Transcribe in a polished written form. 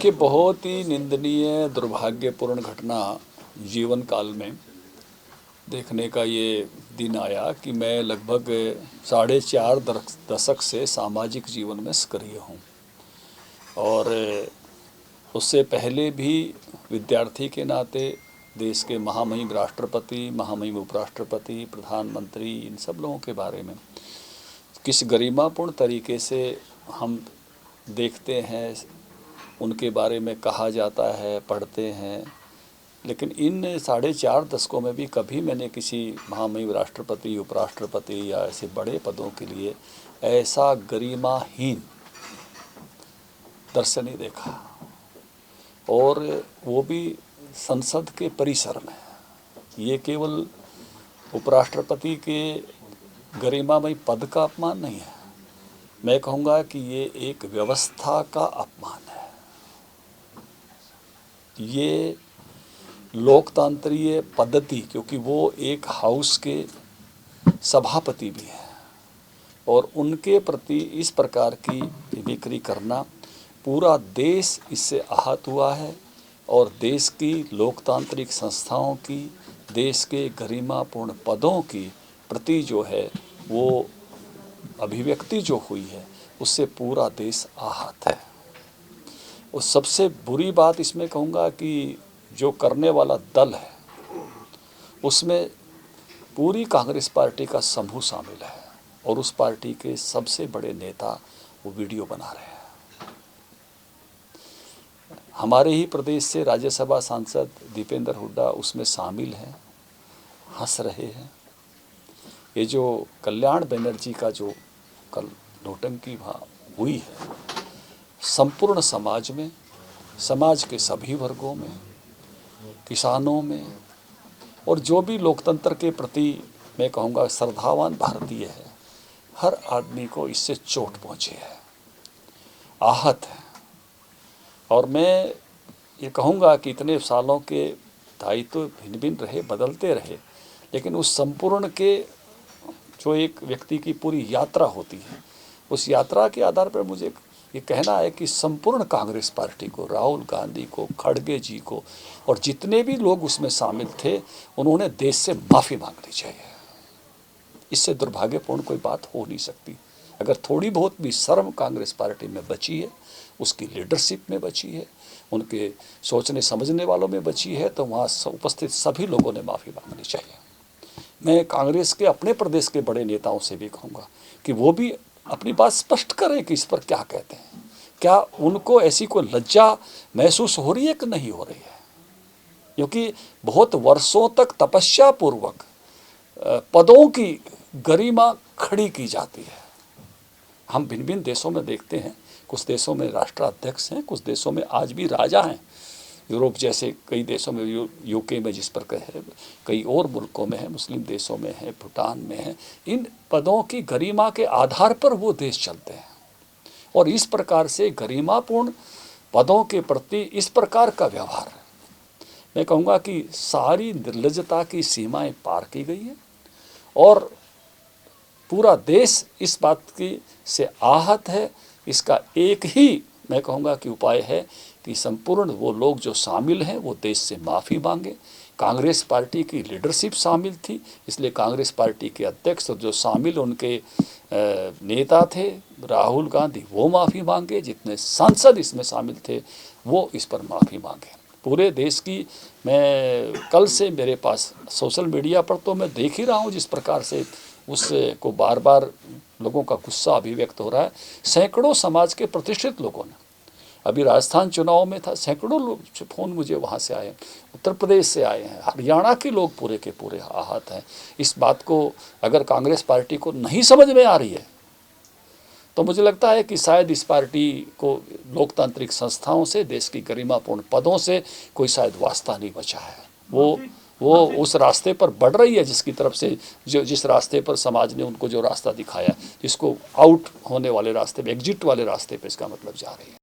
देखिए, बहुत ही निंदनीय दुर्भाग्यपूर्ण घटना जीवन काल में देखने का ये दिन आया कि मैं लगभग 4.5 दशक से सामाजिक जीवन में सक्रिय हूँ। और उससे पहले भी विद्यार्थी के नाते देश के महामहिम राष्ट्रपति, महामहिम उपराष्ट्रपति, प्रधानमंत्री, इन सब लोगों के बारे में किस गरिमापूर्ण तरीके से हम देखते हैं, उनके बारे में कहा जाता है, पढ़ते हैं। लेकिन इन 4.5 दशकों में भी कभी मैंने किसी महामहिम राष्ट्रपति, उपराष्ट्रपति या ऐसे बड़े पदों के लिए ऐसा गरिमाहीन दृश्य नहीं देखा, और वो भी संसद के परिसर में। ये केवल उपराष्ट्रपति के गरिमामय पद का अपमान नहीं है, मैं कहूँगा कि ये एक व्यवस्था का अपमान है। ये लोकतांत्रिक पद्धति, क्योंकि वो एक हाउस के सभापति भी हैं, और उनके प्रति इस प्रकार की बिक्री करना, पूरा देश इससे आहत हुआ है। और देश की लोकतांत्रिक संस्थाओं की, देश के गरिमापूर्ण पदों की प्रति जो है वो अभिव्यक्ति जो हुई है, उससे पूरा देश आहत है। और सबसे बुरी बात इसमें कहूँगा कि जो करने वाला दल है उसमें पूरी कांग्रेस पार्टी का समूह शामिल है, और उस पार्टी के सबसे बड़े नेता वो वीडियो बना रहे हैं। हमारे ही प्रदेश से राज्यसभा सांसद दीपेंद्र हुड्डा उसमें शामिल हैं, हंस रहे हैं। ये जो कल्याण बनर्जी का जो कल नौटंकी वहाँ हुई है, संपूर्ण समाज में, समाज के सभी वर्गों में, किसानों में, और जो भी लोकतंत्र के प्रति मैं कहूँगा श्रद्धावान भारतीय है, हर आदमी को इससे चोट पहुँची है, आहत है। और मैं ये कहूँगा कि इतने सालों के दायित्व भिन्न भिन्न रहे, बदलते रहे, लेकिन उस संपूर्ण के जो एक व्यक्ति की पूरी यात्रा होती है, उस यात्रा के आधार पर मुझे ये कहना है कि संपूर्ण कांग्रेस पार्टी को, राहुल गांधी को, खड़गे जी को, और जितने भी लोग उसमें शामिल थे, उन्होंने देश से माफ़ी मांगनी चाहिए। इससे दुर्भाग्यपूर्ण कोई बात हो नहीं सकती। अगर थोड़ी बहुत भी शर्म कांग्रेस पार्टी में बची है, उसकी लीडरशिप में बची है, उनके सोचने समझने वालों में बची है, तो वहाँ उपस्थित सभी लोगों ने माफ़ी मांगनी चाहिए। मैं कांग्रेस के अपने प्रदेश के बड़े नेताओं से भी कहूँगा कि वो भी अपनी बात स्पष्ट करें कि इस पर क्या कहते हैं। क्या उनको ऐसी कोई लज्जा महसूस हो रही है कि नहीं हो रही है? क्योंकि बहुत वर्षों तक तपस्या पूर्वक पदों की गरिमा खड़ी की जाती है। हम भिन्न भिन्न देशों में देखते हैं, कुछ देशों में राष्ट्राध्यक्ष हैं, कुछ देशों में आज भी राजा हैं। यूरोप जैसे कई देशों में, यूके में जिस पर है, कई और मुल्कों में है, मुस्लिम देशों में है, भूटान में है। इन पदों की गरिमा के आधार पर वो देश चलते हैं, और इस प्रकार से गरिमापूर्ण पदों के प्रति इस प्रकार का व्यवहार, मैं कहूँगा कि सारी निर्लज्जता की सीमाएं पार की गई है, और पूरा देश इस बात की से आहत है। इसका एक ही मैं कहूँगा कि उपाय है कि संपूर्ण वो लोग जो शामिल हैं वो देश से माफ़ी मांगे। कांग्रेस पार्टी की लीडरशिप शामिल थी, इसलिए कांग्रेस पार्टी के अध्यक्ष और जो शामिल उनके नेता थे राहुल गांधी, वो माफ़ी मांगे। जितने सांसद इसमें शामिल थे वो इस पर माफ़ी मांगे। पूरे देश की, मैं कल से मेरे पास सोशल मीडिया पर तो मैं देख ही रहा हूँ जिस प्रकार से उसको बार बार लोगों का गुस्सा अभिव्यक्त हो रहा है। सैकड़ों समाज के प्रतिष्ठित लोगों ने, अभी राजस्थान चुनाव में था, सैकड़ों लोग फ़ोन मुझे वहाँ से आए, उत्तर प्रदेश से आए हैं, हरियाणा के लोग पूरे के पूरे आहत हैं। इस बात को अगर कांग्रेस पार्टी को नहीं समझ में आ रही है, तो मुझे लगता है कि शायद इस पार्टी को लोकतांत्रिक संस्थाओं से, देश की गरिमापूर्ण पदों से कोई शायद वास्ता नहीं बचा है। वो उस रास्ते पर बढ़ रही है जिसकी तरफ से, जिस रास्ते पर समाज ने उनको जो रास्ता दिखाया, जिसको आउट होने वाले रास्ते पे, एग्जिट वाले रास्ते पे इसका मतलब जा रही है।